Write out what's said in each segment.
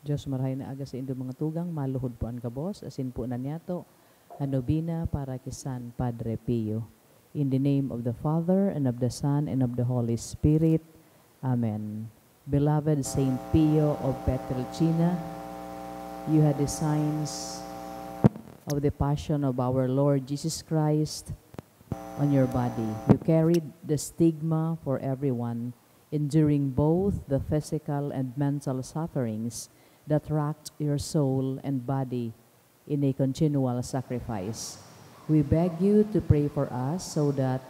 Diyos marahay na aga sa indo mga tugang, maluhod po ang kabos, asin po na niyato, hanobina para kisan Padre Pio. In the name of the Father, and of the Son, and of the Holy Spirit. Amen. Beloved Saint Pio of Pietrelcina, you had the signs of the passion of our Lord Jesus Christ on your body. You carried the stigma for everyone, enduring both the physical and mental sufferings that racked your soul and body in a continual sacrifice. We beg you to pray for us so that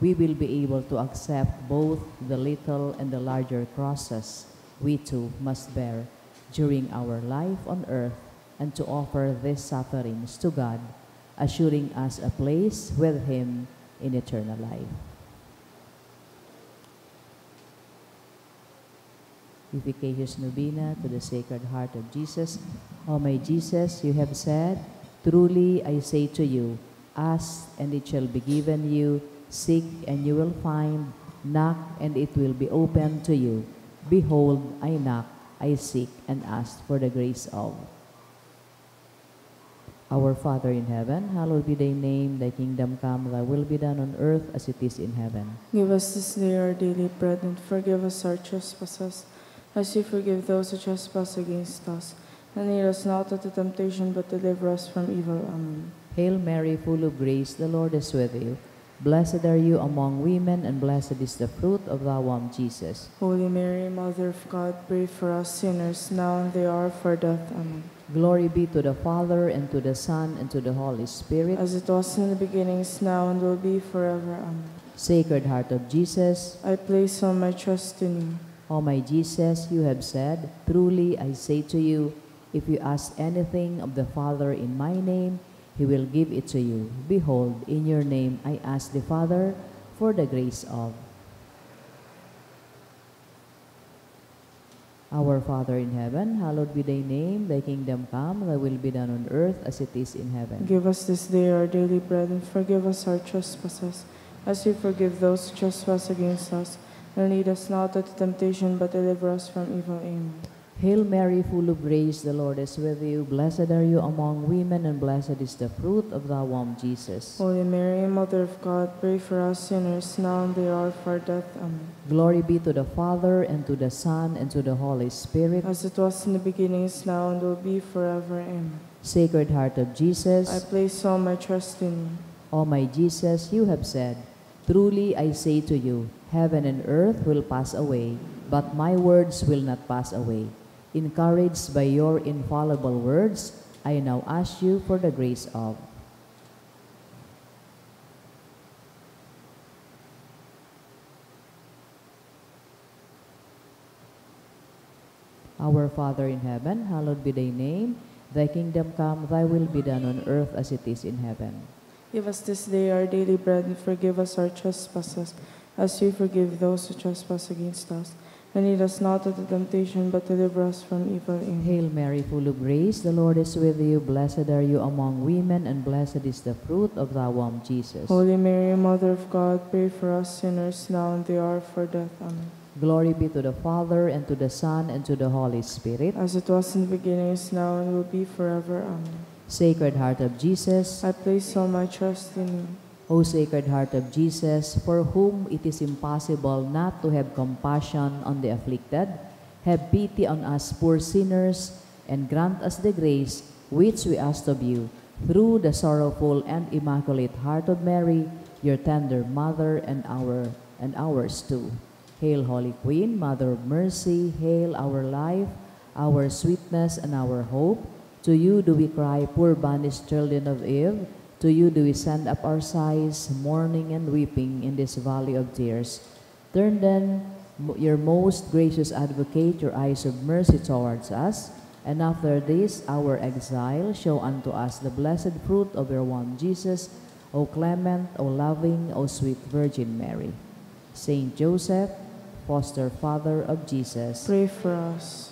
we will be able to accept both the little and the larger crosses we too must bear during our life on earth, and to offer these sufferings to God, assuring us a place with Him in eternal life. Efficacious Novena to the Sacred Heart of Jesus. O my Jesus, you have said, truly I say to you, ask and it shall be given you, seek and you will find, knock and it will be opened to you. Behold, I knock, I seek and ask for the grace of. Our Father in heaven, hallowed be thy name, thy kingdom come, thy will be done on earth as it is in heaven. Give us this day our daily bread, and forgive us our trespasses, as we forgive those who trespass against us. And lead us not into temptation, but deliver us from evil. Amen. Hail Mary, full of grace, the Lord is with you. Blessed are you among women, and blessed is the fruit of thy womb, Jesus. Holy Mary, Mother of God, pray for us sinners, now and the hour of our death. Amen. Glory be to the Father, and to the Son, and to the Holy Spirit. As it was in the beginning, is now, and will be forever. Amen. Sacred Heart of Jesus, I place all my trust in you. O my Jesus, you have said, truly I say to you, if you ask anything of the Father in my name, He will give it to you. Behold, in your name I ask the Father for the grace of. Our Father in heaven, hallowed be thy name, thy kingdom come, thy will be done on earth as it is in heaven. Give us this day our daily bread, and forgive us our trespasses, as we forgive those who trespass against us. And lead us not into temptation, but deliver us from evil. Amen. Hail Mary, full of grace, the Lord is with you. Blessed are you among women, and blessed is the fruit of thy womb, Jesus. Holy Mary, Mother of God, pray for us sinners, now and the hour of our death. Amen. Glory be to the Father, and to the Son, and to the Holy Spirit. As it was in the beginning, is now, and will be forever. Amen. Sacred Heart of Jesus, I place all my trust in you. O my Jesus, you have said, truly I say to you, heaven and earth will pass away, but my words will not pass away. Encouraged by your infallible words, I now ask you for the grace of. Our Father in heaven, hallowed be thy name. Thy kingdom come, thy will be done on earth as it is in heaven. Give us this day our daily bread, and forgive us our trespasses, as we forgive those who trespass against us. And lead us not into temptation, but deliver us from evil. Amen. Hail Mary, full of grace, the Lord is with you. Blessed are you among women, and blessed is the fruit of thy womb, Jesus. Holy Mary, Mother of God, pray for us sinners, now and the hour of our death. Amen. Glory be to the Father, and to the Son, and to the Holy Spirit. As it was in the beginning, is now, and will be forever. Amen. Sacred Heart of Jesus, I place all my trust in you. O Sacred Heart of Jesus, for whom it is impossible not to have compassion on the afflicted, have pity on us poor sinners, and grant us the grace which we ask of you, through the sorrowful and immaculate heart of Mary, your tender mother, and ours too. Hail, Holy Queen, Mother of Mercy, hail our life, our sweetness, and our hope. To you do we cry, poor banished children of Eve. To you do we send up our sighs, mourning and weeping in this valley of tears. Turn then, your most gracious advocate, your eyes of mercy towards us, and after this our exile, show unto us the blessed fruit of your womb, Jesus. O clement, O loving, O sweet Virgin Mary. Saint Joseph, foster father of Jesus, Pray for us.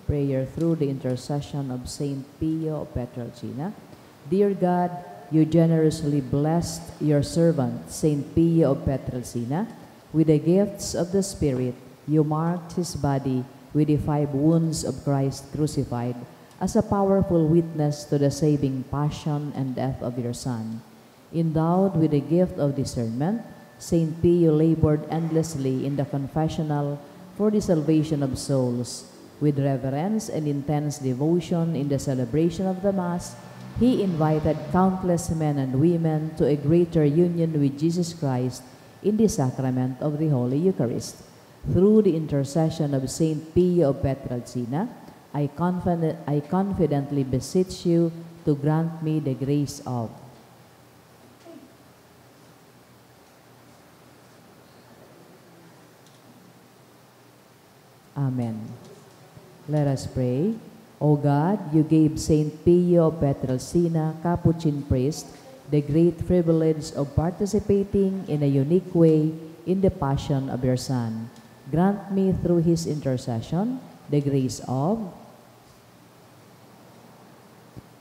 prayer through the intercession of Saint Pio of Pietrelcina. Dear God, you generously blessed your servant, Saint Pio of Pietrelcina, with the gifts of the Spirit. You marked his body with the 5 wounds of Christ crucified, as a powerful witness to the saving passion and death of your Son. Endowed with the gift of discernment, Saint Pio labored endlessly in the confessional for the salvation of souls. With reverence and intense devotion in the celebration of the Mass, he invited countless men and women to a greater union with Jesus Christ in the sacrament of the Holy Eucharist. Through the intercession of Saint Pio of Pietrelcina, I confidently beseech you to grant me the grace of Amen. Let us pray. O God, you gave Saint Pio of Pietrelcina, Capuchin priest, the great privilege of participating in a unique way in the passion of your Son. Grant me through his intercession the grace of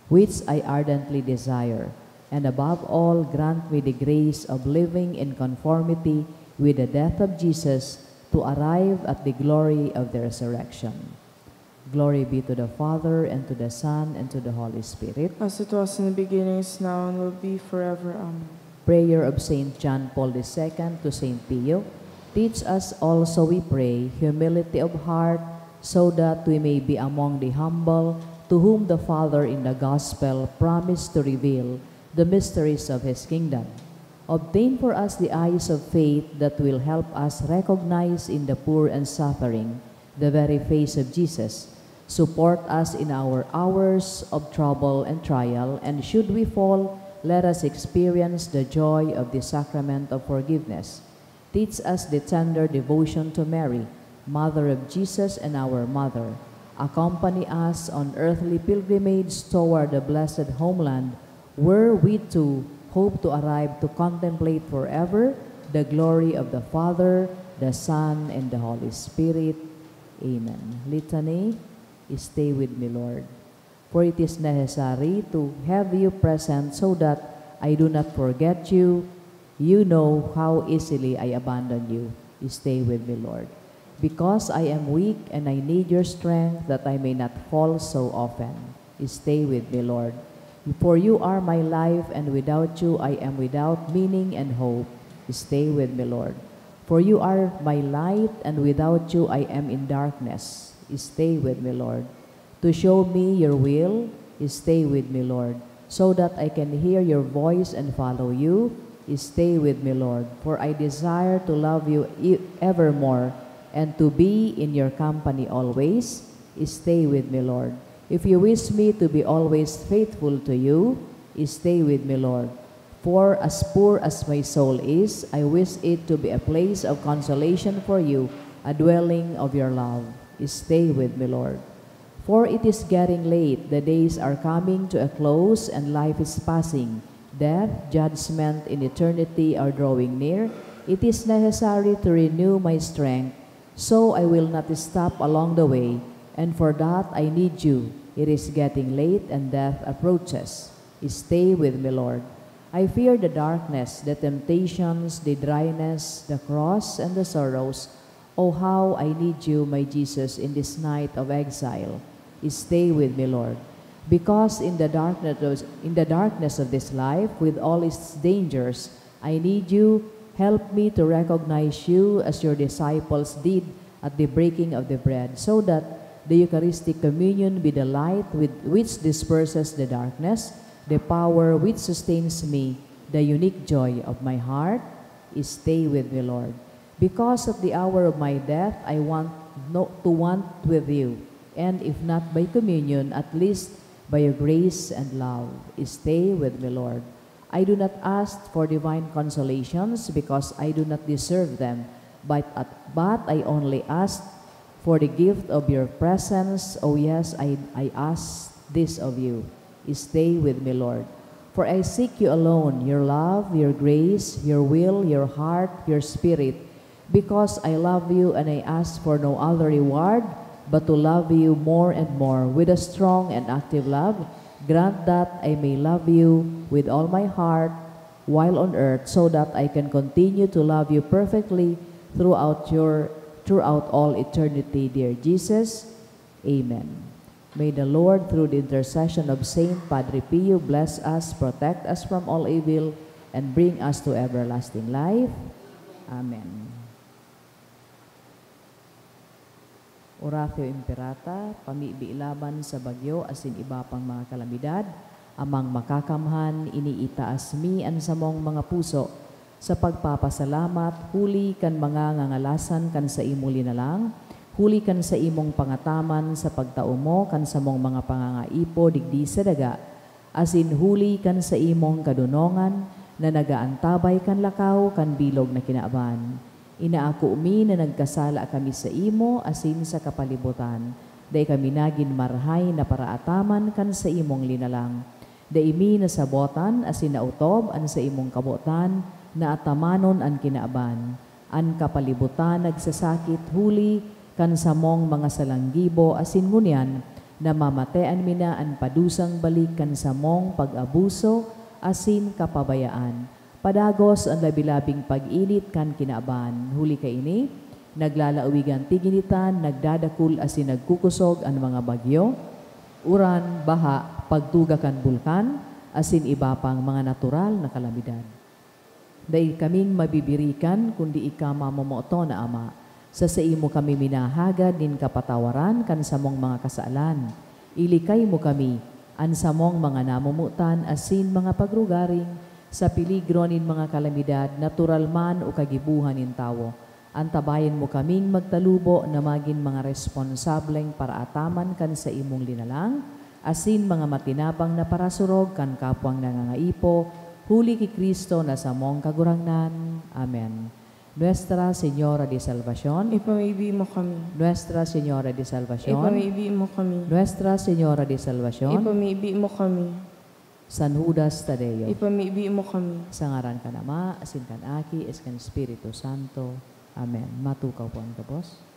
which I ardently desire, and above all, grant me the grace of living in conformity with the death of Jesus to arrive at the glory of the resurrection. Glory be to the Father, and to the Son, and to the Holy Spirit. As it was in the beginning, is now, and will be forever. Amen. Prayer of Saint John Paul II to Saint Pio. Teach us also, we pray, humility of heart, so that we may be among the humble, to whom the Father in the Gospel promised to reveal the mysteries of his kingdom. Obtain for us the eyes of faith that will help us recognize in the poor and suffering the very face of Jesus. Support us in our hours of trouble and trial, and should we fall, let us experience the joy of the sacrament of forgiveness. Teach us the tender devotion to Mary, Mother of Jesus and our Mother. Accompany us on earthly pilgrimage toward the blessed homeland, where we too hope to arrive to contemplate forever the glory of the Father, the Son, and the Holy Spirit. Amen. Litany, stay with me, Lord. For it is necessary to have you present so that I do not forget you. You know how easily I abandon you. Stay with me, Lord. Because I am weak and I need your strength that I may not fall so often. Stay with me, Lord. For you are my life, and without you I am without meaning and hope. Stay with me, Lord. For you are my light, and without you I am in darkness. Stay with me, Lord. To show me your will, stay with me, Lord, so that I can hear your voice and follow you. Stay with me, Lord, for I desire to love you evermore and to be in your company always. Stay with me, Lord. If you wish me to be always faithful to you, stay with me, Lord. For as poor as my soul is, I wish it to be a place of consolation for you, a dwelling of your love. Stay with me, Lord. For it is getting late, the days are coming to a close, and life is passing. Death, judgment, and eternity are drawing near. It is necessary to renew my strength, so I will not stop along the way, and for that I need you. It is getting late, and death approaches. Stay with me, Lord. I fear the darkness, the temptations, the dryness, the cross, and the sorrows. Oh, how I need you, my Jesus, in this night of exile. Stay with me, Lord. Because in the darkness of this life, with all its dangers, I need you. Help me to recognize you as your disciples did at the breaking of the bread, so that the Eucharistic communion be the light which disperses the darkness, the power which sustains me, the unique joy of my heart. Stay with me, Lord. Because of the hour of my death, I want with you, and if not by communion, at least by your grace and love. Stay with me, Lord. I do not ask for divine consolations because I do not deserve them, but I only ask for the gift of your presence. Oh yes, I ask this of you. Stay with me, Lord. For I seek you alone, your love, your grace, your will, your heart, your spirit, because I love you and I ask for no other reward but to love you more and more with a strong and active love. Grant that I may love you with all my heart while on earth, so that I can continue to love you perfectly throughout your throughout all eternity, dear Jesus. Amen. May the Lord, through the intercession of Saint Padre Pio, bless us, protect us from all evil, and bring us to everlasting life. Amen. Oratio Imperata, pamibi ilaban sa bagyo asin iba pang mga kalamidad, amang makakamhan, iniitaas mi an samong mga puso, sa pagpapasalamat, huli kan mga ngangalasan kan sa imo linalang, huli kan sa imong pangataman sa pagtao mo kan sa mong mga pangangaipo digdi sa daga, asin huli kan sa imong kadunongan na nagaantabay kan lakaw kan bilog na kinaaban. Inaako mi na nagkasala kami sa imo asin sa kapalibutan. Day kami nagin marhay na paraataman kan sa imong linalang. Day mi nasabotan asin nautob an sa imong kabotan na atamanon an kinaaban. An kapalibutan nagsasakit huli kan sa mong mga salanggibo asin ngunyan na mamatean mi na an padusang balik kan sa mong pag-abuso asin kapabayaan. Padagos ang labilabing pag-init kan kinaaban. Huli ka ini, naglalauwigan tiginitan, nagdadakul asin nagkukusog ang mga bagyo, uran, baha, pagtuga kan bulkan, asin iba pang mga natural na kalamidad. Dahil kaming mabibirikan, kundi ika mamomoto na Ama, sa imo kami minahagad din kapatawaran kan samong mga kasaalan. Ilikay mo kami, an samong mga namumutan, asin mga pagrugaring, sa piligro nin mga kalamidad, natural man o kagibuhan nin tao. Antabayan mo kaming magtalubo na maging mga responsableng para ataman kan sa imong linalang, asin mga matinabang na parasurog kan kapwang nangangaipo, huli ki Kristo na sa mong kagurangnan. Amen. Nuestra Señora de Salvación, Ipamigbi mo kami. Nuestra Señora de Salvación, Ipamigbi mo kami. Nuestra Señora de Salvación, Ipamigbi mo kami. San Judas Tadeo. Ipamigbi mo kami. Sa ngaran ka na Ma, asin kan Aki, es kan Espiritu Santo. Amen. Matukaw po ang kabos.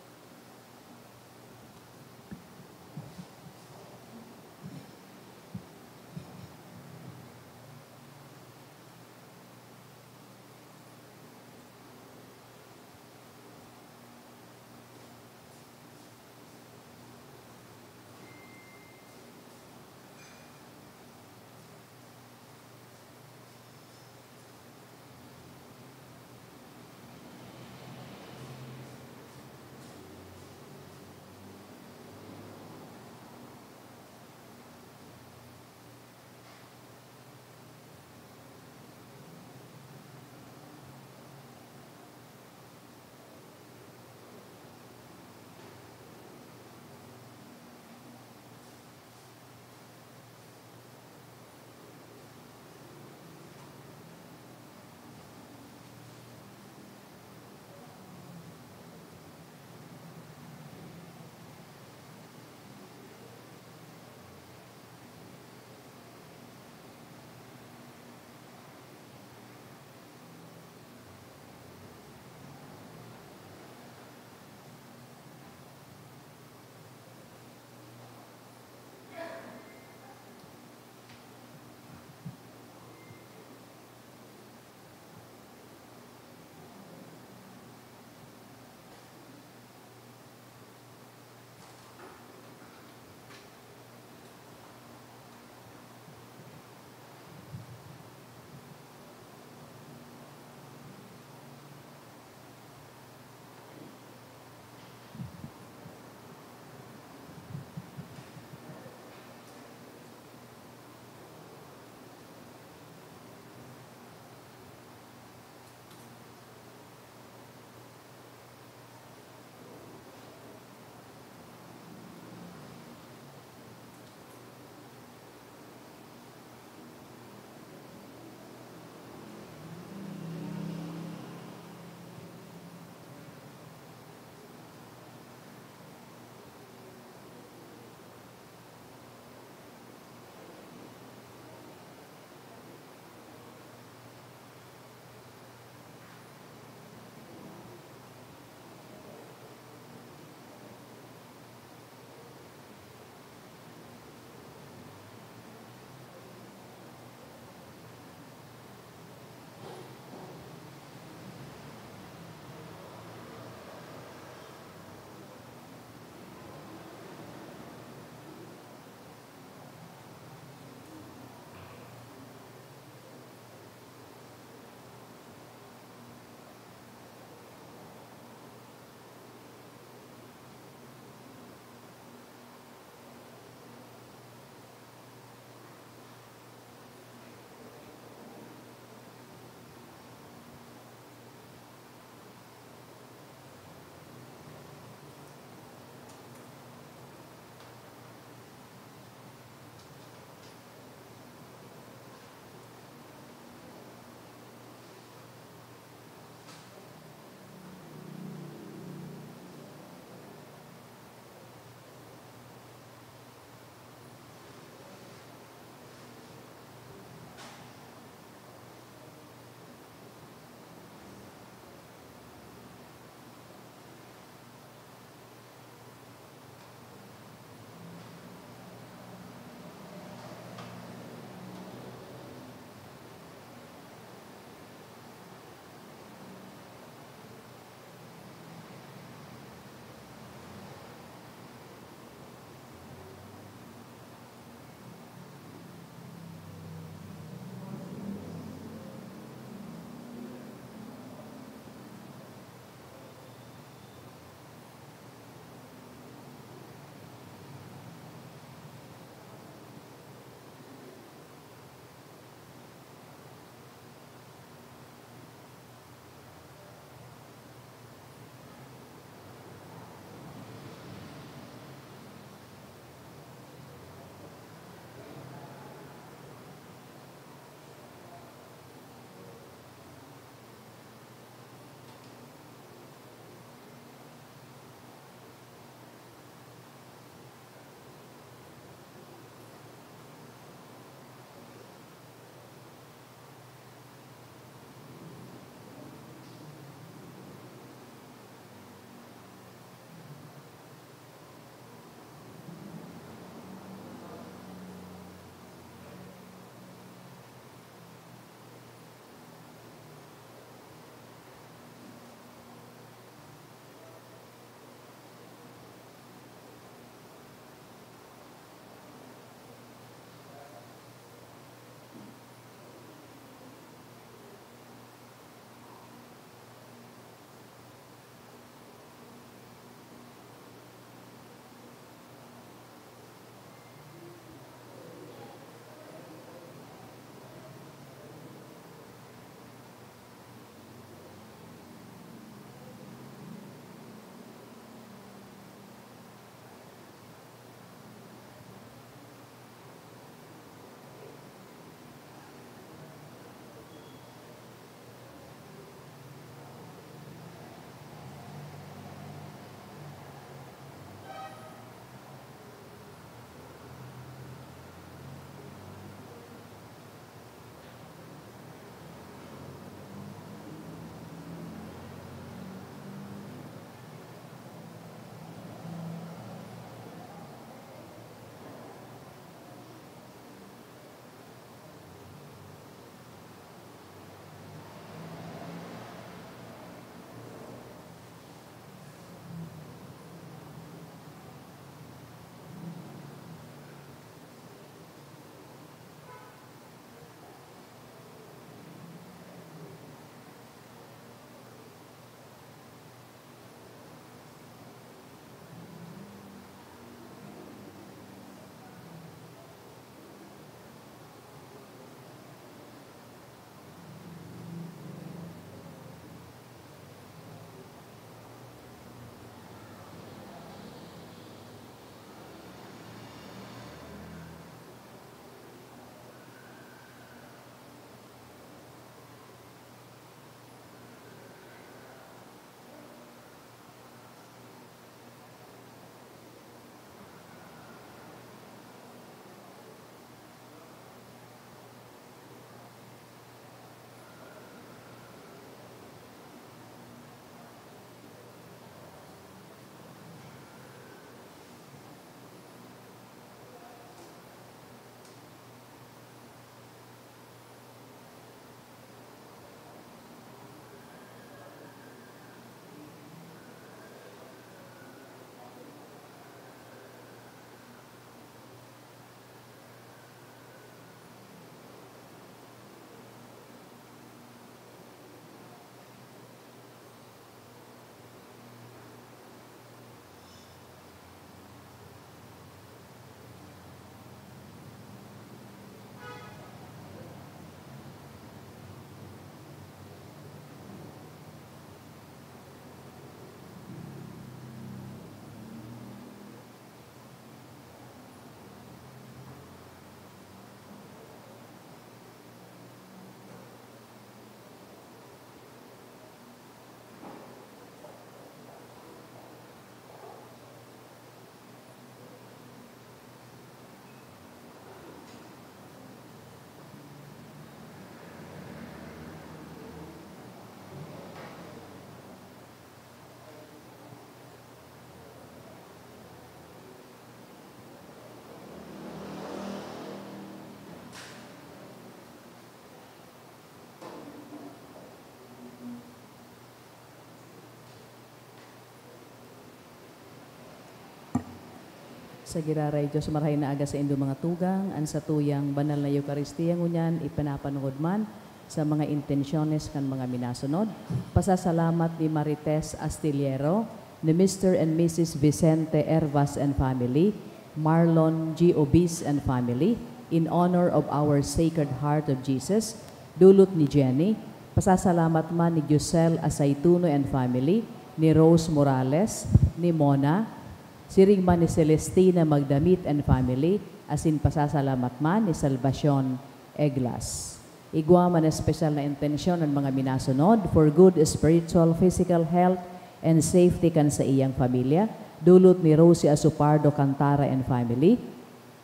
Sa giraray Diyos marahay na aga sa indo mga tugang, an sa tuyang banal na Eucharistia ngunyan, ipanapanungod man sa mga intensyones kan mga minasunod. Pasasalamat ni Marites Astillero, ni Mr. and Mrs. Vicente Hervas and family, Marlon G. Obis and family, in honor of our Sacred Heart of Jesus, dulot ni Jenny. Pasasalamat man ni Giselle Asaituno and family, ni Rose Morales, ni Mona, siring man ni Celestina Magdamit and family, asin pasasalamat man ni Salvacion Eglas. Igwa man espesyal na intensyon ng mga minasunod for good spiritual, physical health, and safety kan sa iyang pamilya, dulot ni Rosie Asupardo Cantara and family.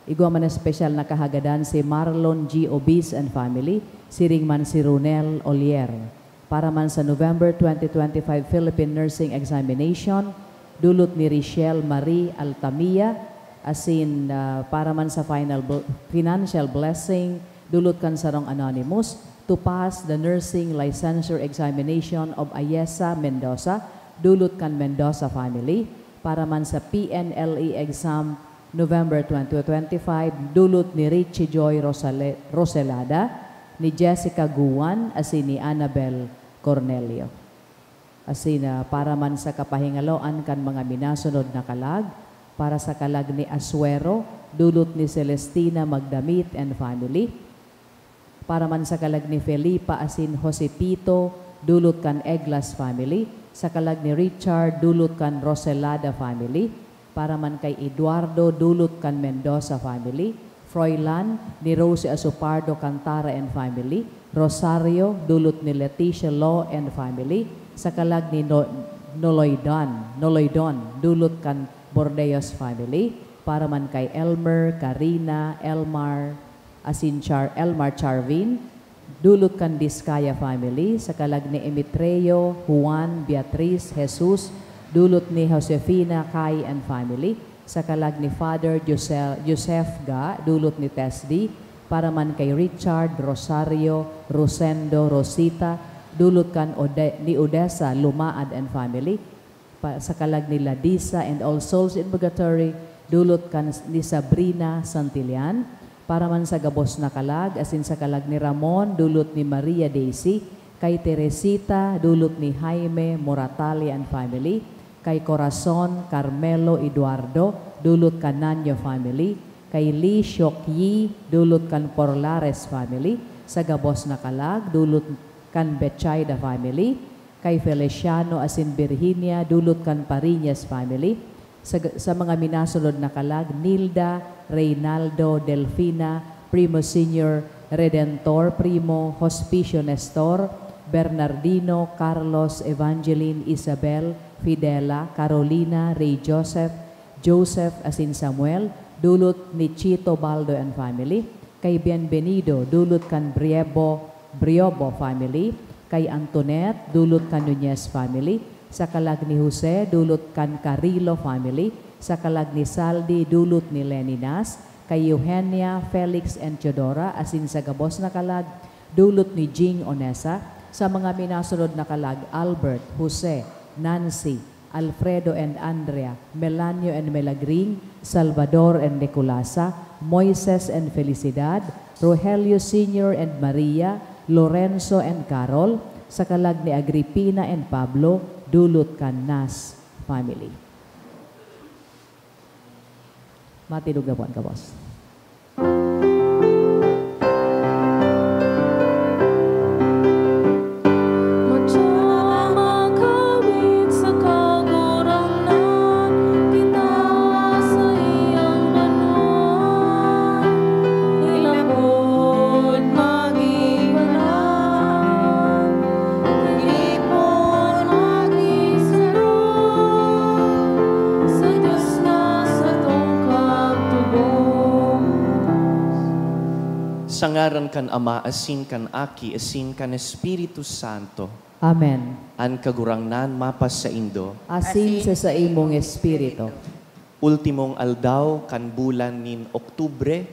Igwa man espesyal na kahagadan si Marlon G. Obis and family, siring man si Runel Olier. Para man sa November 2025 Philippine Nursing Examination, dulot ni Richelle Marie Altamia, asin para man sa financial blessing, dulot kan sarong anonymous, to pass the nursing licensure examination of Ayesa Mendoza, dulot kan Mendoza family. Para man sa PNLE exam November 2025, dulot ni Richie Joy Roselada, ni Jessica Guwan, asin ni Annabel Cornelio. Asin para man sa kapahingaloan kan mga minasunod na kalag, para sa kalag ni Asuero, dulot ni Celestina Magdamit and family. Para man sa kalag ni Felipa asin Josepito, dulot kan Eglas family. Sa kalag ni Richard, dulot kan Roselada family. Para man kay Eduardo, dulot kan Mendoza family. Froilan, ni Rosie Asupardo Cantara and family. Rosario, dulot ni Leticia Law and family. Sa kalag ni Noloydon, dulot kan Bordeos family. Para man kay Elmer, Karina, Elmar Charvin, dulot kan Diskaya family. Sa kalag ni Emitreyo, Juan, Beatriz, Jesus, dulot ni Josefina, Kai and family. Sa kalag ni Father Joseph Ga, dulot ni Tesdi. Para man kay Richard, Rosario, Rosendo, Rosita, dulot kan ni Odessa, Lumaad and family. Sa kalag ni Ladisa and All Souls in Purgatory, dulot kan ni Sabrina Santillan. Para man sa gabos na kalag, asin sa kalag ni Ramon, dulot ni Maria Daisy. Kay Teresita, dulot ni Jaime Moratali and family. Kay Corazon Carmelo Eduardo, dulot kan Nanyo family. Kay Lee Shok Yi, dulot kan Porlares family. Sa gabos na kalag, dulot kan Betchayda family. Kay Feliciano asin Virginia, dulot kan Pariñas family. Sa mga minasunod na kalag, Nilda, Reynaldo, Delfina, Primo Senior, Redentor, Primo, Hospicio Nestor, Bernardino, Carlos, Evangeline, Isabel, Fidela, Carolina, Ray Joseph, Joseph asin Samuel, dulot ni Chito Baldo and family. Kay Bienvenido, dulot kan Briobo family. Kay Antoinette, dulot kan Nunez family. Sa kalag ni Jose, dulot kan Carilo family. Sa kalag ni Saldi, dulot ni Leninas. Kay Eugenia, Felix and Teodora, asin sa gabos na kalag, dulot ni Jing Onesa. Sa mga minasunod na kalag, Albert, Jose, Nancy, Alfredo and Andrea, Melanio and Melagring, Salvador and Nicolasa, Moises and Felicidad, Rogelio Sr. and Maria, Lorenzo and Carol. Sa kalag ni Agripina and Pablo, dulot kan Nas family. Matinog na po ang kabos. Sangaran kan Ama, asin kan Aki, asin kan Espiritu Santo. Amen. An kagurangnan mapas sa Indo. Asin sa imong espiritu. Ultimong aldaw kan bulan nin Oktubre,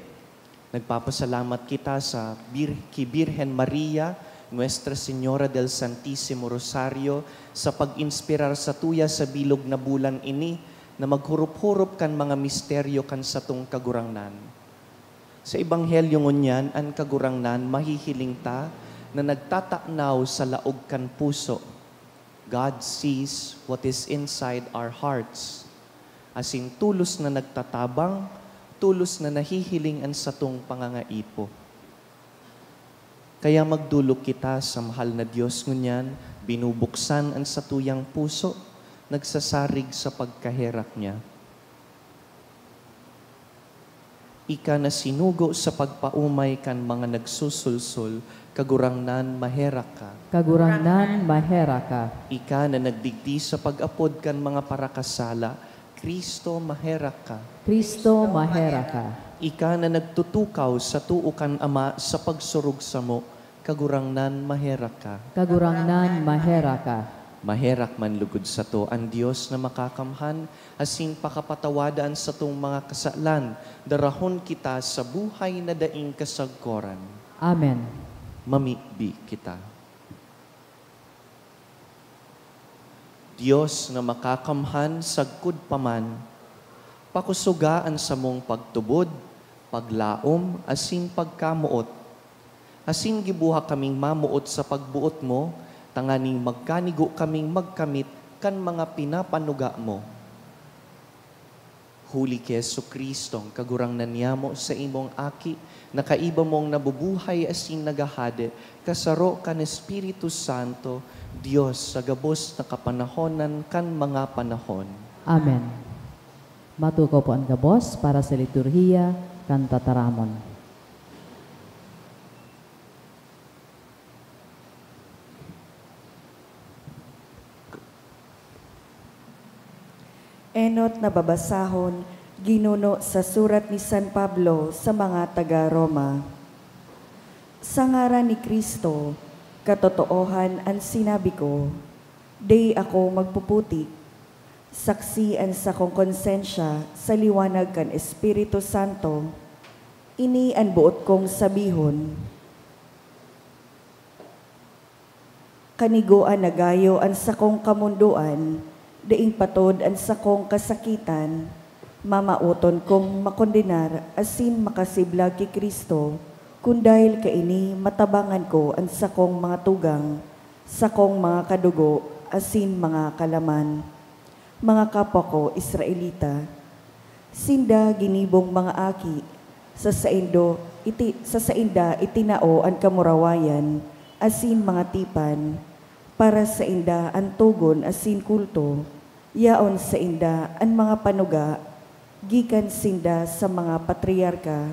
nagpapasalamat kita sa Birhen Maria, Nuestra Señora del Santísimo Rosario, sa pag-inspirar sa tuya sa bilog na bulan ini, na maghurup-hurup kan mga misteryo kan sa tung kagurangnan. Sa Ebanghelyo ngunyan, an kagurangnan mahihiling ta na nagtatanaw sa laog kan puso. God sees what is inside our hearts. Asin tulos na nagtatabang, tulos na nahihiling an sa tung pangangaipo. Kaya magdulog kita sa mahal na Diyos ngunyan, binubuksan ang satuyang puso, nagsasarig sa pagkaherak niya. Ika na sinugo sa pagpaumay kan mga nagsusulsul, kagurangnan maherak ka. Kagurangnan mahera ka. Ika na nagdigdi sa pag-apod kan mga parakasala, Kristo maherak ka. Kristo mahera ka. Ika na nagtutukaw sa tuukan Ama sa pagsurug sa mo, kagurangnan maherak ka. Kagurangnan mahera ka. Maherak man lugod sa to, ang Diyos na makakamhan, asin pakapatawadaan sa tong mga kasalan, darahon kita sa buhay na daing kasagkoran. Amen. Mamibi kita. Diyos na makakamhan, sagkud paman, pakusugaan sa mong pagtubod, paglaom, asin pagkamuot. Asin gibuha kaming mamuot sa pagbuot mo, tanganing magkanigo kaming magkamit kan mga pinapanuga mo. Huli kay Jesucristo, kagurangnan niya mo sa imong aki, nakaiba mong nabubuhay asin nagahade, kasaro kan Espiritu Santo, Diyos sa gabos na kapanahonan kan mga panahon. Amen. Matukaw po ang gabos para sa liturhiya kan tataramon. Enot na babasahon, ginuno sa surat ni San Pablo sa mga taga-Roma. Sa ngaran ni Kristo, katotoohan ang sinabi ko, di ako magpuputik, saksi ang sa kong konsensya sa liwanag kan Espiritu Santo, ini ang buot kong sabihon. Kaniguan na gayo ang sa kong kamunduan, daing patod ang sakong kasakitan, mamauton kong makondenar asin makasiblag ki Kristo, kung dahil kaini matabangan ko ang sakong mga tugang, sakong mga kadugo, asin mga kalaman. Mga kapwa ko, Israelita, sinda ginibong mga aki, sa sainda itinao ang kamurawayan, asin mga tipan, para sa inda ang tugon asin kulto, yaon sa inda ang mga panuga, gikan sinda sa mga patriarka,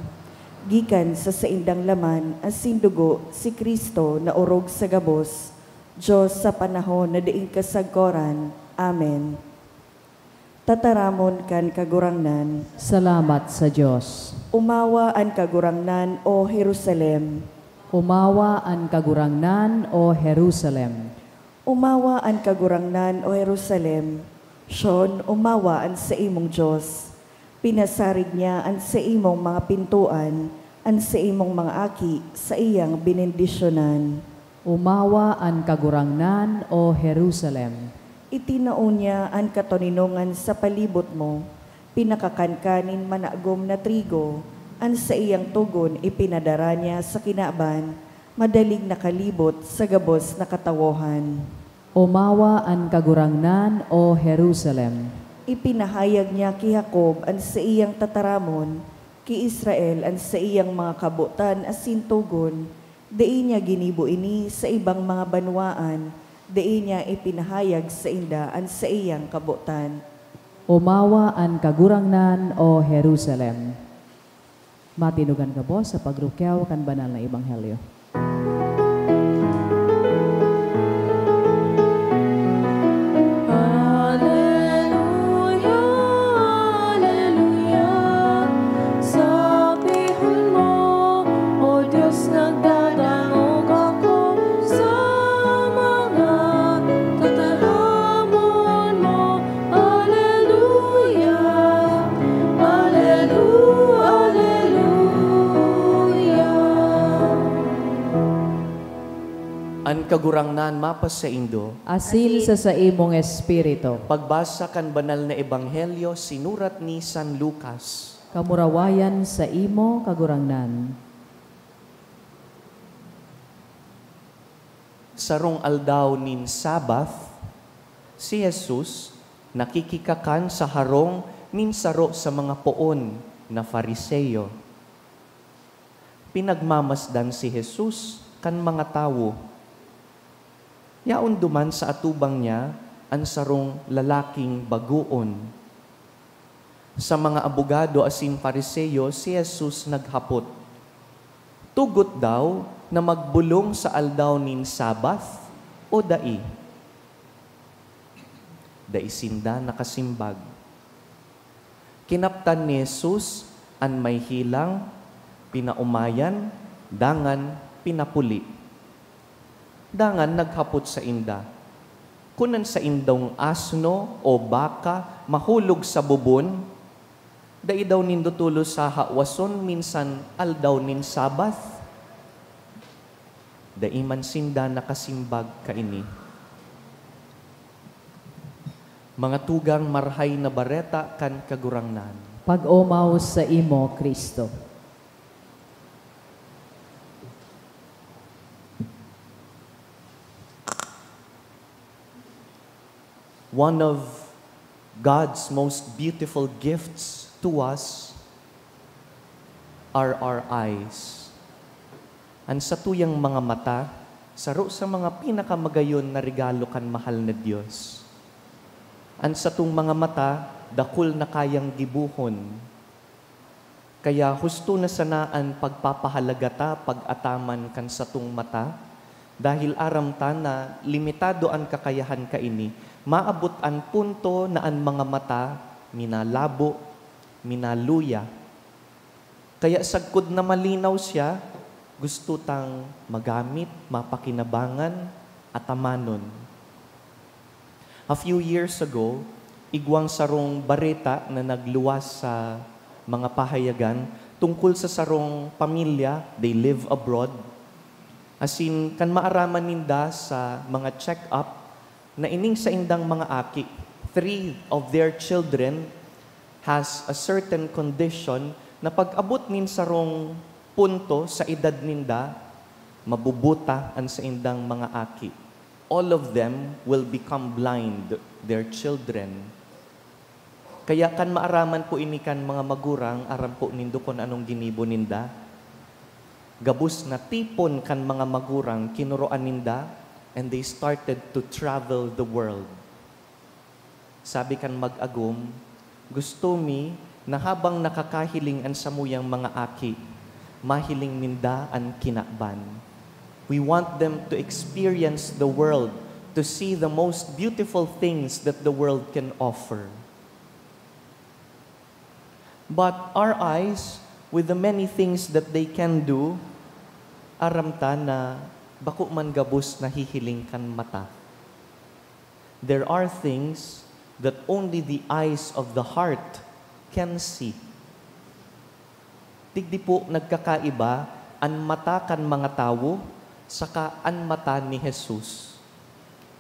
gikan sa saindang laman asin dugo si Kristo na urog sa gabos, Diyos sa panahon na diing kasagkoran. Amen. Tataramon kan kagurangnan. Salamat sa Diyos. Umawa ang kagurangnan o Jerusalem. Umawa ang kagurangnan o Jerusalem. Umawa ang kagurangnan o Jerusalem. Siyon, umawa ang sa imong Diyos. Pinasarig niya ang sa imong mga pintuan, ang sa imong mga aki, sa iyang binendisyonan. Umawa ang kagurangnan o Jerusalem. Itinaon niya ang katoninongan sa palibot mo, pinakakankanin managom na trigo, ang sa iyang tugon ipinadara niya sa kinaban, madaling nakalibot sa gabos na katawohan. Umawa ang kagurangnan o Jerusalem. Ipinahayag niya ki Jacob ang sa iyang tataramon, ki Israel ang sa iyang mga kabutan asin tugon, diin niya ginibo ini sa ibang mga banwaan, diin niya ipinahayag sa inda ang sa iyang kabutan. Umawa ang kagurangnan o Jerusalem. Matinugan ka po sa pagrukyaw kan banal na Ebanghelyo. kagurangnan mapas sa Indo, asin sa imong espiritu. pagbasa kan banal na ebanghelyo sinurat ni San Lucas. Kamurawayan sa imo kagurangnan. Sarong aldaw nin Sabbath, si Jesus nakikikakan sa harong nin saro sa mga poon na Fariseyo. Pinagmamasdan si Jesus kan mga tawo. Yaon duman sa atubang niya ang sarong lalaking baguon. Sa mga abogado asin Fariseyo, si Jesus naghapot. Tugot daw na magbulong sa aldaw nin Sabbath o dai? Dai sinda nakasimbag. Kinaptan ni Jesus an may hilang, pinaumayan, dangan pinapuli. Dangan naghapot sa inda. Kunan sa indong asno o baka mahulog sa bubon, dai daw nindo tulo sa hawason minsan aldaw nin Sabbath. Dai man sinda nakasimbag kaini. Mga tugang marhay na bareta kan kagurangnan. Pag-umaw sa imo, Kristo. One of God's most beautiful gifts to us are our eyes. Ang sa tuyang mga mata, saro sa mga pinakamagayon na regalo kan mahal na Diyos. Ang sa tung mga mata, dakul na kayang gibuhon. Kaya husto na sanaan pagpapahalagata, pag-ataman kan sa tung mata, dahil aram ta na limitado ang kakayahan kaini, maabot ang punto na ang mga mata minalabo, minaluya. Kaya sagkod na malinaw siya, gusto tang magamit, mapakinabangan, at amanon. A few years ago, igwang sarong bareta na nagluwas sa mga pahayagan tungkol sa sarong pamilya, they live abroad. As in, kan maaraman ninda sa mga check-up na ining sa indang mga aki, 3 of their children has a certain condition na pag-abot nin sarong punto sa edad ninda, mabubuta ang sa indang mga aki. All of them will become blind, their children. Kaya kan maaraman po ini kan mga magurang, aram po nindo kon anong ginibo ninda. Gabus na tipon kan mga magurang, kinuroan ninda, and they started to travel the world. Sabi kan mag-agum, gusto mi na habang nakakahiling ang samuyang mga aki, mahiling ninda ang kinakban. We want them to experience the world, to see the most beautiful things that the world can offer. But our eyes, with the many things that they can do, aramta na bako man gabus na hihiling kan mata. There are things that only the eyes of the heart can see. Tigdi po nagkakaiba ang mata kan mga tao saka ang mata ni Jesus.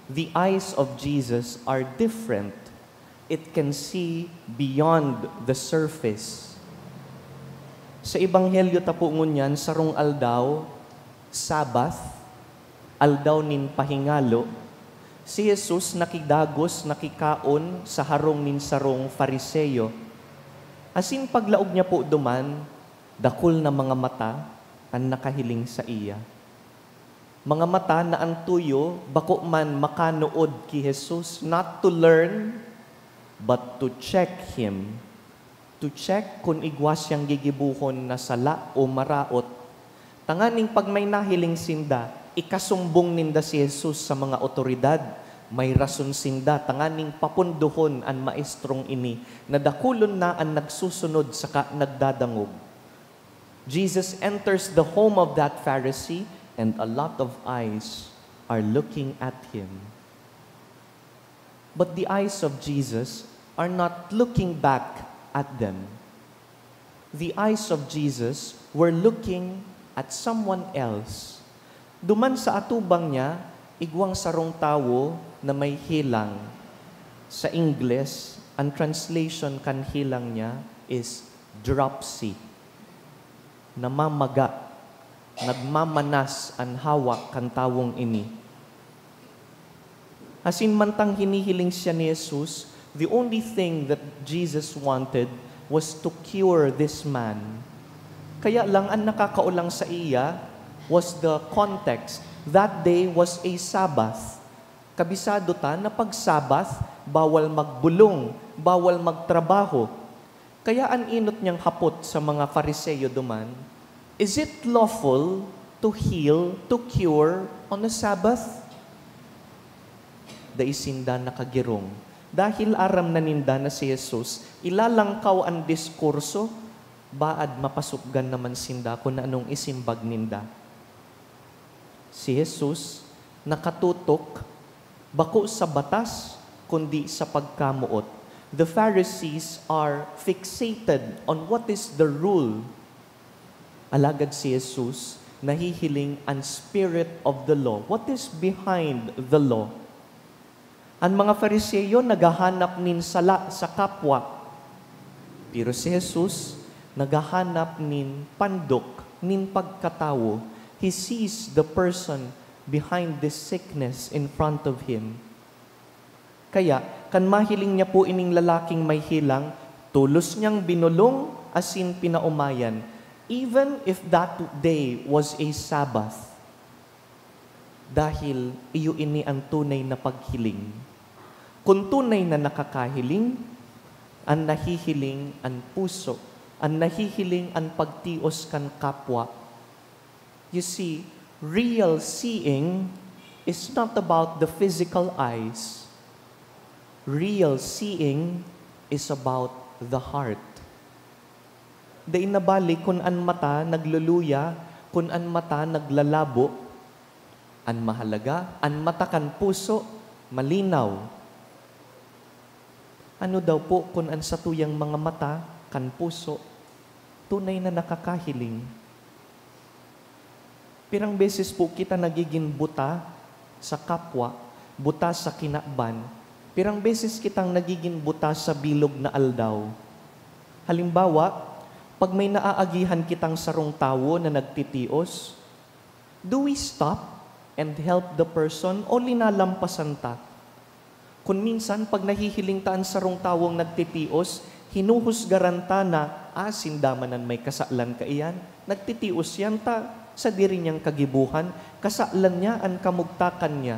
The eyes of Jesus are different. It can see beyond the surface. Sa Ebanghelyo tapo ngunyan, sarong aldaw, Sabbath, aldaw nin pahingalo, si Jesus nakidagos, nakikaon sa harong nin sarong Fariseyo. Asin paglaog niya po duman, dakul na mga mata ang nakahiling sa iya. Mga mata na ang tuyo, bako man makanood ki Jesus, not to learn, but to check Him. To check kung igwas siyang gigibuhon na sala o maraot. Tanganing pag may nahiling sinda, ikasumbong ninda si Jesus sa mga otoridad. May rason sinda, tanganing papunduhon ang maestrong ini, na dakulon na ang nagsusunod saka nagdadangog. Jesus enters the home of that Pharisee, and a lot of eyes are looking at him. But the eyes of Jesus are not looking back at them. The eyes of Jesus were looking at someone else. Duman sa atubang niya, igwang sarong tawo na may hilang. Sa English, ang translation kan hilang niya is dropsy. Namamaga, nagmamanas ang hawak kan tawong ini. Asin mantang hinihiling siya ni Jesus, the only thing that Jesus wanted was to cure this man. Kaya lang ang nakakaulang sa iya was the context. That day was a Sabbath. Kabisado ta na pag Sabbath, bawal magbulong, bawal magtrabaho. Kaya ang inot niyang hapot sa mga Fariseo duman, is it lawful to heal, to cure on a Sabbath? Daisinda nakagirong. Dahil aram na ninda na si Jesus, ilalangkaw ang diskurso, baad mapasupgan naman sinda kung anong isimbag ninda. Si Jesus nakatutok bako sa batas kundi sa pagkamuot. The Pharisees are fixated on what is the rule. Alagad si Jesus nahihiling ang spirit of the law. What is behind the law? Ang mga Fariseo naghahanap nin sala sa kapwa. Pero si Jesus naghahanap nin pandok, nin pagkatawo. He sees the person behind this sickness in front of him. Kaya, kan mahiling niya po ining lalaking may hilang, tulos niyang binulong asin pinaumayan, even if that day was a Sabbath. Dahil iyo ini ang tunay na paghiling. Kung tunay na nakakahiling, ang nahihiling ang puso, ang nahihiling ang pagtios kan kapwa. You see, real seeing is not about the physical eyes. Real seeing is about the heart. Dain nabalik kung an mata nagluluya, kung an mata naglalabo, an mahalaga, an mata kan puso, malinaw. Ano daw po kung an satuyang mga mata kan puso, tunay na nakakahiling. Pirang beses po kita nagiging buta sa kapwa, buta sa kinakban. Pirang beses kitang nagiging buta sa bilog na aldaw. Halimbawa, pag may naaagihan kitang sarong tawo na nagtitios, do we stop and help the person o linalampasan ta? Kung minsan, pag nahihiling taan sarong tawong nagtitios, hinuhusgaran ta na, sindamanan may kasaklan ka iyan. Nagtitios yan ta sa diri niyang kagibuhan, kasaklan niya ang kamugtakan niya.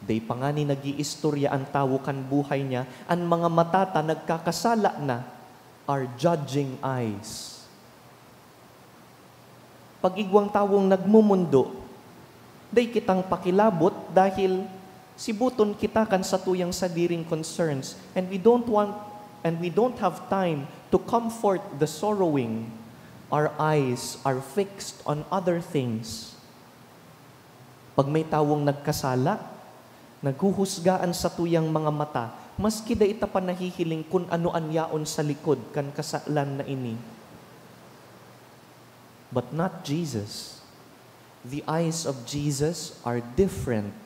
Day pa nga ni nag-iistorya ang tawo kan buhay niya, ang mga matata nagkakasala na, are judging eyes. Pag igwang tawong nagmumundo, day kitang pakilabot dahil sibuton kita kan sa tuyang sadiring concerns, and we don't have time to comfort the sorrowing. Our eyes are fixed on other things. Pag may tawong nagkasala, naghuhusgaan sa tuyang mga mata, maski da ita pa nahihiling kung ano ang yaon sa likod kan kasaklan na ini. But not Jesus. The eyes of Jesus are different.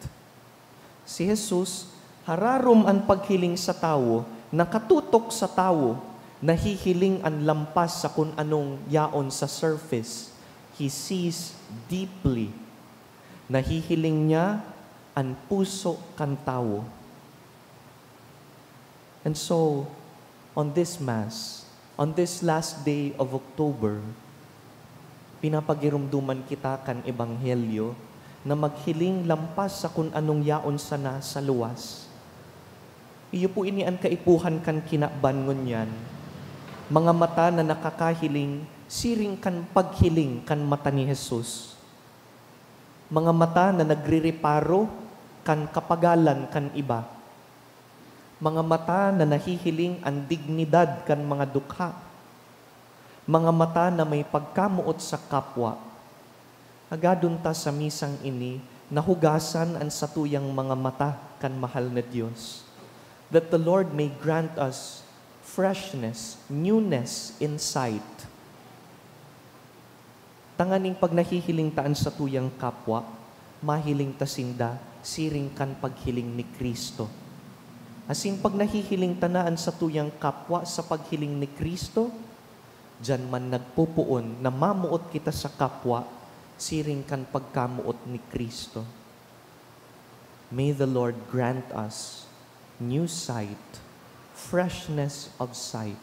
Si Jesus, hararom ang paghiling sa tao, nakatutok sa tao, nahihiling ang lampas sa kung anong yaon sa surface. He sees deeply. Nahihiling niya ang puso kan tao. And so, on this Mass, on this last day of October, pinapagirumduman kita kan Ebanghelyo na maghiling lampas sa kung anong yaon sana sa luwas. Iyo po ini ang kaipuhan kan kinakban ngunyan. Mga mata na nakakahiling, siring kan paghiling kan mata ni Jesus. Mga mata na nagrireparo kan kapagalan kan iba. Mga mata na nahihiling ang dignidad kan mga dukha. Mga mata na may pagkamuot sa kapwa. Agadun ta sa misang ini, nahugasan ang satuyang mga mata kan mahal na Diyos. That the Lord may grant us freshness, newness in sight. Tanganing pag nahihiling taan sa tuyang kapwa, mahiling tasinda, siring kan paghiling ni Kristo. Asin pag nahihiling tanaan sa tuyang kapwa sa paghiling ni Kristo, diyan man nagpupuon na mamuot kita sa kapwa, siring kan pagkamuot ni Kristo. May the Lord grant us new sight, freshness of sight.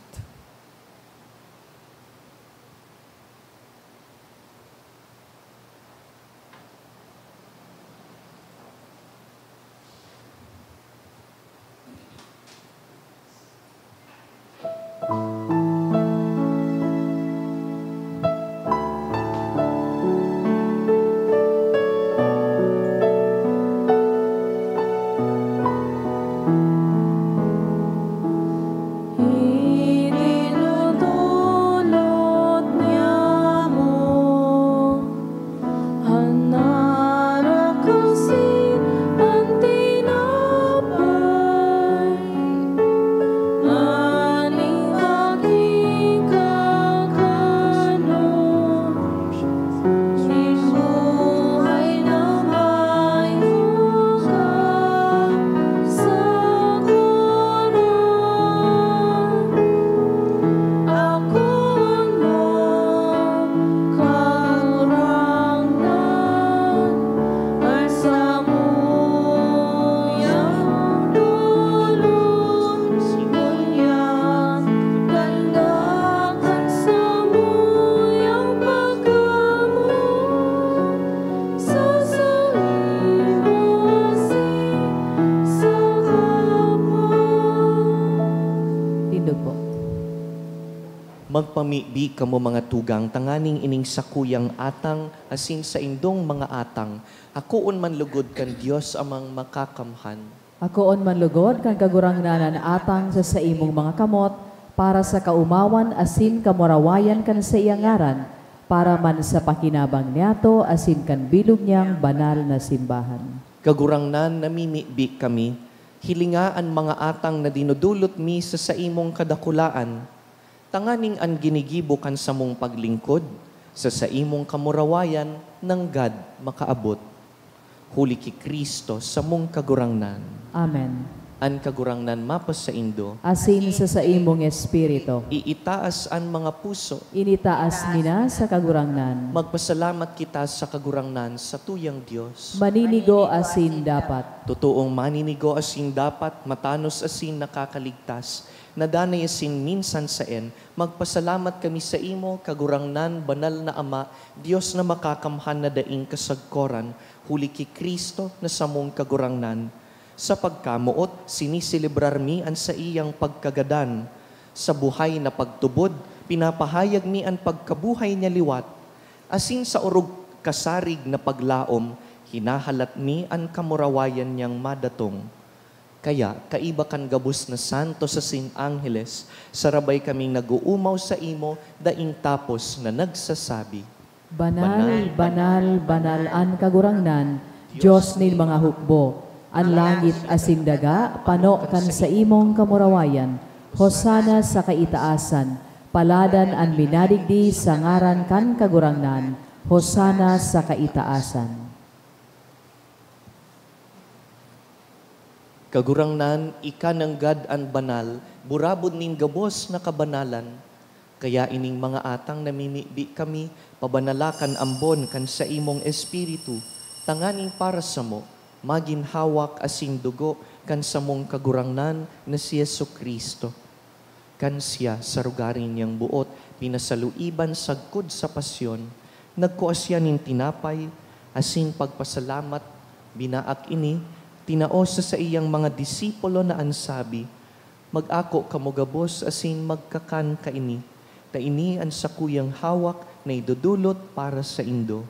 Magpamibi kamo mga tugang, tanganing ining sakuyang atang, asin sa indong mga atang, akoon man lugod kan Dios amang makakamhan. Akoon man lugod kan kagurangnanan atang sa imong mga kamot, para sa kaumawan asin kamurawayan kan sa iyang ngaran, para man sa pakinabang niyato asin kan bilog niyang banal na simbahan. Kagurangnan namimibi kami, hilingaan mga atang na dinudulot mi sa imong kadakulaan, tanganing ang ginigibo kan sa mong paglingkod, sa imong kamurawayan ng God makaabot. Huli ki Kristo sa mong kagurangnan. Amen. An kagurangnan mapas sa indo, Asin sa imong espiritu, iitaas an mga puso, initaas mina sa kagurangnan. magpasalamat kita sa kagurangnan sa tuyang Diyos. Maninigo asin dapat. Totoong maninigo asin dapat, matanos asin nakakaligtas, nadanay asin minsan saen, magpasalamat kami sa imo, kagurangnan, banal na Ama, Diyos na makakamhan na daing kasagkoran, huli ki Kristo na samong kagurangnan. Sa pagkamuot, sinisilibrar mi an sa iyang pagkagadan. Sa buhay na pagtubod, pinapahayag mi an pagkabuhay niya liwat. Asin sa urog kasarig na paglaom, hinahalat mi an kamurawayan niyang madatong. Kaya, kaiba kan gabus na santo sa Saint Angeles, sarabay kaming nag-uumaw sa imo, daing tapos na nagsasabi, Banal, banal, banal an kagurangnan, Diyos nin mga hukbo, an langit asin daga, pano kan sa imong kamurawayan, hosana sa kaitaasan, paladan an minadigdi sa ngaran kan kagurangnan, hosana sa kaitaasan. Kagurangnan, ika ng God an banal, burabod nin gabos na kabanalan. Kaya ining mga atang namimibi kami, pabanalakan ambon kan sa imong espiritu, tanganing para sa mo, maginhawak asing dugo kan sa mong kagurangnan na si Yesu Kristo. Kan siya sa rugarin niyang buot, pinasaluiban sagkod sa pasyon, nagkuasya nin tinapay, asin pagpasalamat, binaak ini, tinaosa sa iyang mga disipulo na ansabi, mag-ako kamugabos asin magkakan kaini, taini ang sakuyang hawak na idudulot para sa indo.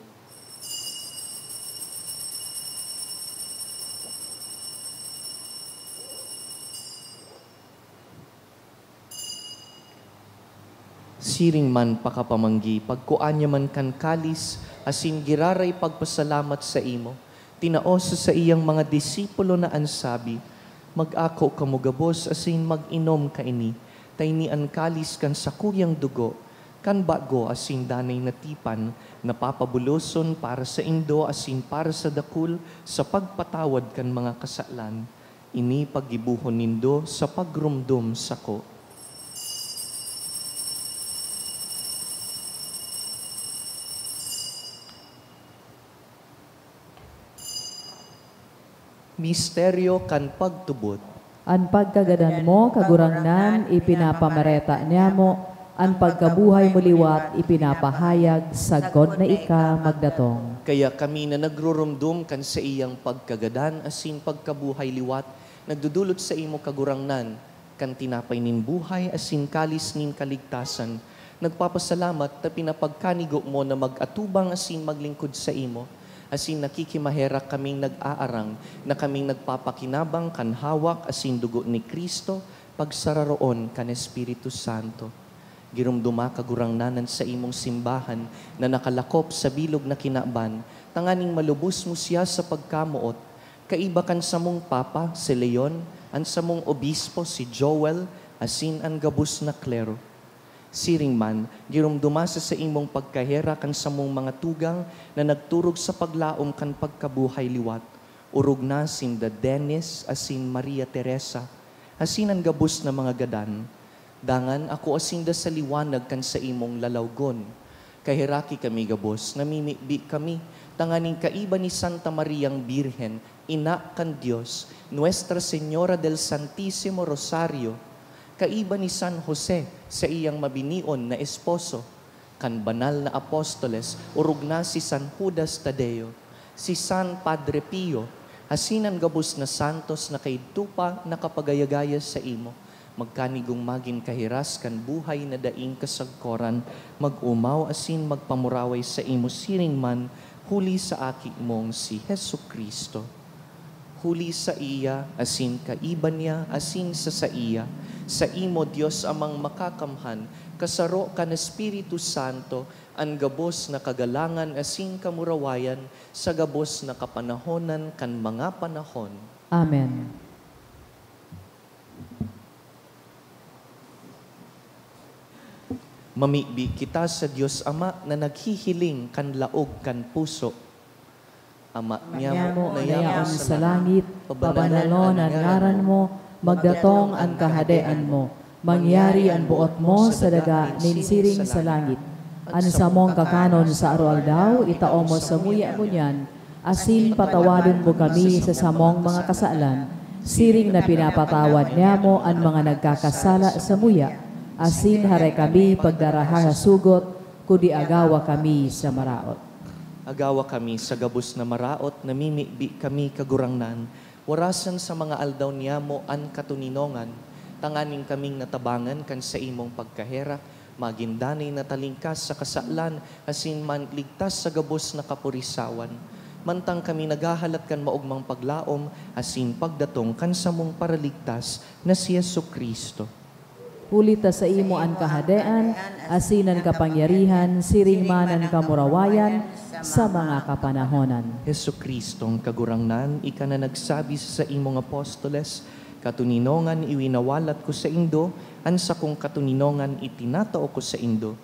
Siring man pakapamanggi, pagkuanya man kan kalis, asin giraray pagpasalamat sa imo, tinaosa sa iyang mga disipulo na ansabi, mag-ako kamugabos asin mag-inom kaini, tayni an kalis kan sakuyang dugo, kan bago asin danay natipan, napapabuloson para sa indo asin para sa dakul, sa pagpatawad kan mga kasalan, ini pagibuhon nindo sa pagrumdum sako. Misteryo kan pagtubot. An pagkagadan mo, kagurangnan, ipinapamareta niya mo, an pagkabuhay mo liwat, ipinapahayag, sagod na ika magdatong. Kaya kami na nagrurumdum kan sa iyang pagkagadan, asin pagkabuhay liwat, nagdudulot sa imo kagurangnan, kan tinapay nin buhay, asin kalis nin kaligtasan. Nagpapasalamat na pinapagkanigo mo na mag-atubang asin maglingkod sa imo, asin nakikimahera kaming nag-aarang, na kaming nagpapakinabang kan hawak asin dugo ni Kristo, pagsararoon kan Espiritu Santo. Girumduma kagurangnanan sa imong simbahan na nakalakop sa bilog na kinaban, tanganing malubos mo siya sa pagkamuot, kaiba kan sa mong Papa, si Leon, an sa mong Obispo, si Joel, asin an gabus na klero. Siring man, girumduma sa imong pagkahera kan sa mong mga tugang na nagturog sa paglaom kan pagkabuhay liwat. Urog na sinda Dennis asin Maria Teresa, asin ang gabus na mga gadan. Dangan ako asinda sa liwanag kan sa imong lalawgon. Kahiraki kami gabos, namimibi kami, tanganing kaiba ni Santa Mariang Birhen, ina kan Dios, Nuestra Señora del Santísimo Rosario, kaiba ni San Jose sa iyang mabinion na esposo, kan banal na apostoles, urog na si San Judas Tadeo, si San Padre Pio, asinan gabos na santos na kay tupa nakapagayagaya sa imo, magkanigong magin kahiras kan buhay na daing kasagkoran, mag-umaw asin magpamuraway sa imo siring man, huli sa aki mong si Hesu Kristo. Huli sa iya, asin kaiba niya, asin sa iya, sa imo Dios amang makakamhan, kasaro kan Espiritu Santo, ang gabos na kagalangan asin kamurawayan, sa gabos na kapanahonan kan mga panahon. Amen. Mamibi kita sa Dios Ama na naghihiling kan laog kan puso. Ama niya mo nayaon sa langit, pabanalon ang ngaran mo, magdatong ang kahadean mo, mangyari ang buot mo sa daga ninsiring sa langit. An sa mong kakanon sa araw-aldaw, itao mo sa muya mo niyan, asin patawadon mo kami sa samong mga kasalan, siring na pinapatawad niya mo ang mga nagkakasala sa muya, asin hare kami pagdaraha sugot, kudi agawa kami sa maraot. Agawa kami sa gabos na maraot, namimibi kami kagurangnan, warasan sa mga aldaw niya mo an katuninongan, tanganing kaming natabangan kan sa imong pagkahera, magindanay na talingkas sa kasalan, asin man ligtas sa gabos na kapurisawan. Mantang kami naghahalat kan maugmang paglaom, asin pagdatong kan sa mong paraligtas na si Yesu Kristo. Hulita sa imo ang kahadean, asinan kapangyarihan, siringmanan kamurawayan, sa mga kapanahonan. Yesu Kristong kagurangnan, ika na nagsabi sa imong apostoles, katuninongan iwinawalat ko sa indo, ansa kong katuninongan itinatao ko sa indo.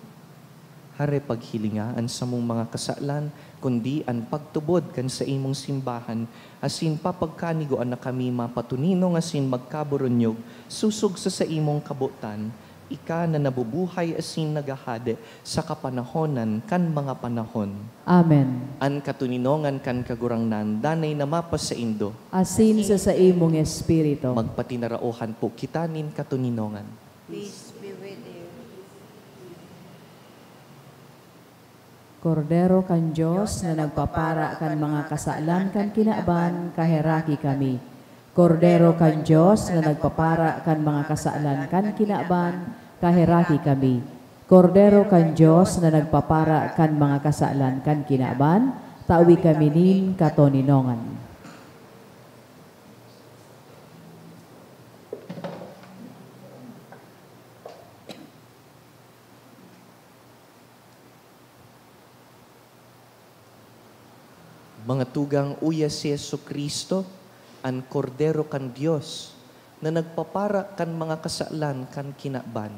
Hare paghilingaan sa mong mga kasalan, kundi ang pagtubod kan sa imong simbahan, asin papagkanigoan na kami mapatuninong asin magkaburonyog, susog sa imong kabutan, ika na nabubuhay asin nagahade sa kapanahonan kan mga panahon. Amen. An katuninongan kan kagurangnan, danay na mapas sa indo. Asin sa imong espiritu. Magpatinarauhan po kita nin katuninongan. Peace be with you. Kordero kan Diyos na nagpapara kan mga kasalan kan kinaban, kaheraki kami. Kordero kan Diyos na nagpapara kan mga kasalan kan kinaban, kaheraki kami. Kordero kan Diyos na nagpapara kan mga kasalan kan kinaban, tawi kami nin katoninongan. Mga tugang uya si Yesu Kristo, ang kordero kan Dios, na nagpapara kan mga kasalan kan kinaban.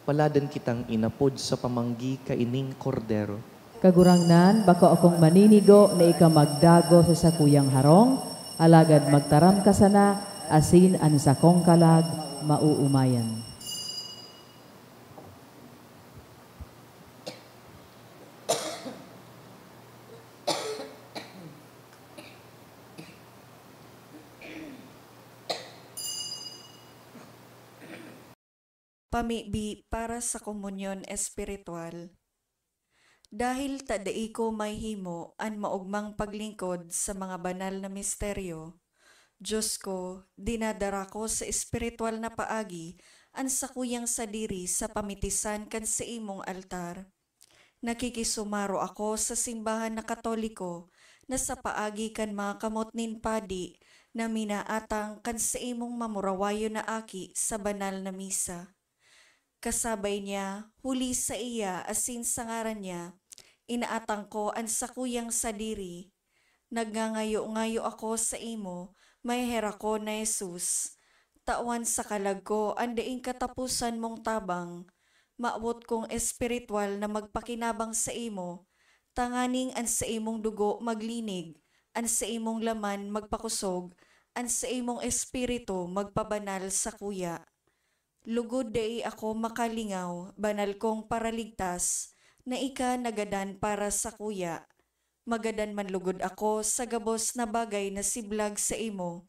paladan kitang inapod sa pamanggi kaining kordero. Kagurangnan, bako akong maninigo na ika magdago sa sakuyang harong, alagad magtaram ka sana, asin an sakong kalag, mauumayan. Pamibi para sa komunyon espiritual. Dahil tadai ko may himo an maugmang paglingkod sa mga banal na misteryo, Diyos ko, dinadara ko sa espiritual na paagi an sakuyang sadiri sa pamitisan kan sa imong altar. Nakikisumaro ako sa simbahan na Katoliko na sa paagi kan mga kamot nin padi na minaatang kan sa imong mamurawayo na aki sa banal na misa. Kasabay niya, huli sa iya asin sa ngaran niya, inaatang ko ang sakuyang sadiri. Nagngangayo-ngayo ako sa imo, may hera ko na Jesus. Tawan sa kalag ko, andaing katapusan mong tabang. Maabot kong espiritual na magpakinabang sa imo, tanganing an sa imong dugo maglinig, an sa imong laman magpakusog, an sa imong espiritu magpabanal sa kuya. Lugod dai ako makalingaw, banal kong paraligtas, na ika nagadan para sa kuya. Magadan man lugod ako sa gabos na bagay na siblag sa imo.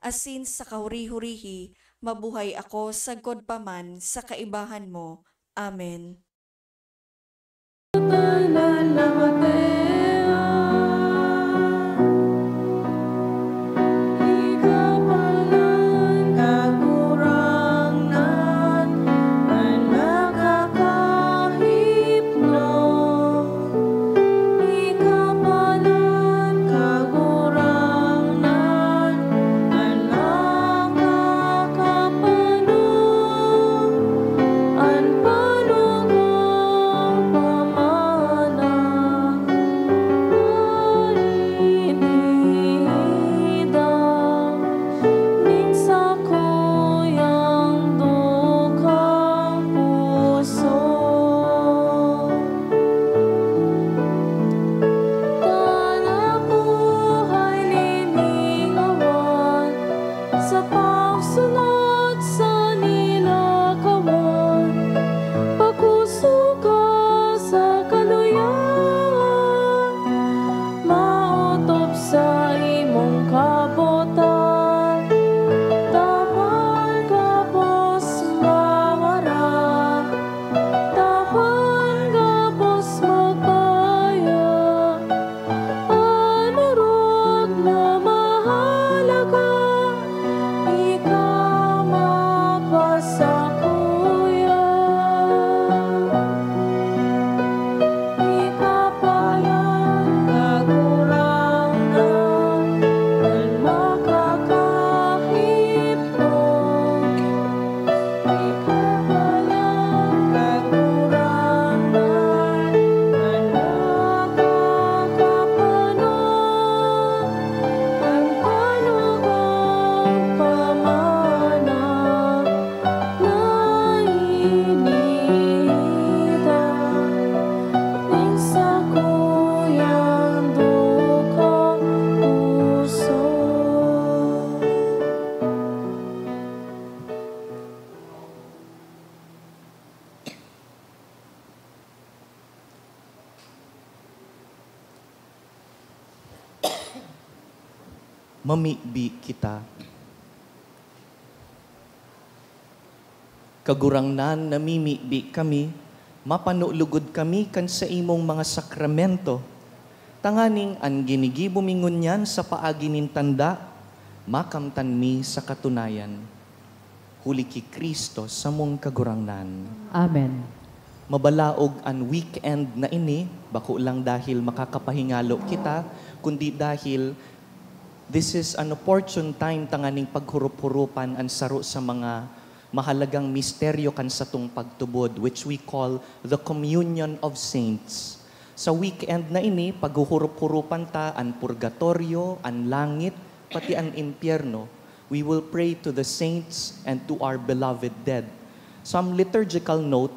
Asin sa kahuri-hurihi, mabuhay ako sagkod paman sa kaibahan mo. Amen. Mamibi kita. Kagurangnan namimibi kami, mapanulugod kami kan sa imong mga sakramento. Tanganing ang ginigibumingon yan sa paagi nin tanda, makamtan mi sa katunayan. Huli ki Kristo sa mong kagurangnan. Amen. Mabalaog ang weekend na ini, bako lang dahil makakapahingalo kita, kundi dahil this is an opportune time tanganing paghurup-hurupan ang saro sa mga mahalagang misteryo kan sa tung pagtubod, which we call the Communion of Saints. Sa weekend na ini, paghuhurup-hurupan ta ang purgatorio, ang langit, pati ang impyerno. We will pray to the saints and to our beloved dead. Some liturgical note,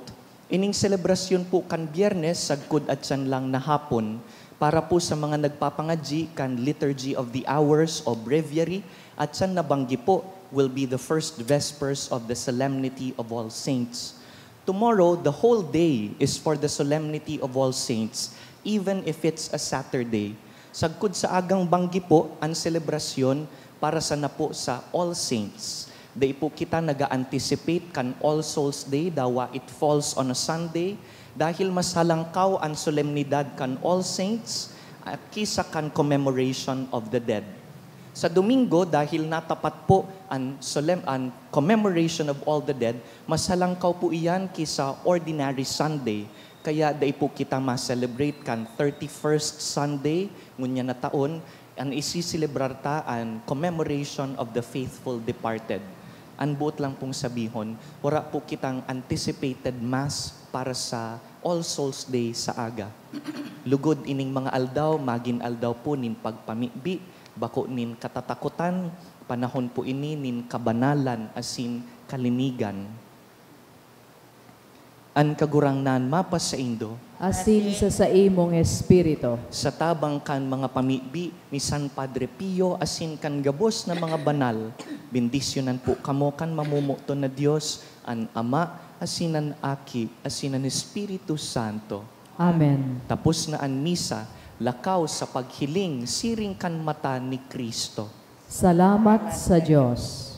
ining selebrasyon po kan Biyernes, sagkod at san lang na hapon, para po sa mga nagpapangadji kan Liturgy of the Hours o Breviary, at san nabanggi po will be the first Vespers of the Solemnity of All Saints. Tomorrow, the whole day is for the Solemnity of All Saints, even if it's a Saturday. Sagkod sa agang banggi po, ang selebrasyon para sa na po sa All Saints. Day po kita naga-anticipate kan All Souls Day, dawa it falls on a Sunday, dahil mas halangkaw ang solemnidad kan All Saints at kisa kan commemoration of the dead. Sa Domingo, dahil natapat po ang commemoration of all the dead, mas halangkaw po iyan kisa ordinary Sunday. Kaya day po kita ma-celebrate kan 31st Sunday, ngunya na taon, ang isisilebrar ta ang commemoration of the faithful departed. Ang buot lang pong sabihon, wala po kitang anticipated Mass para sa All Souls Day sa aga. Lugod ining mga aldaw, magin aldaw po nin pagpamibi, bako nin katatakutan, panahon po ini nin kabanalan asin kalinigan. An kagurangnan mapas sa Indo, asin sa imong espiritu. sa tabang kan mga pamibi ni San Padre Pio asin kan gabos na mga banal, bendisyonan po kamo kan mamumuto na Dios, an Ama, asin an Aki, asin an Espiritu Santo. Amen. Tapos na an misa, lakaw sa paghiling, siring kan mata ni Kristo. Salamat sa Diyos.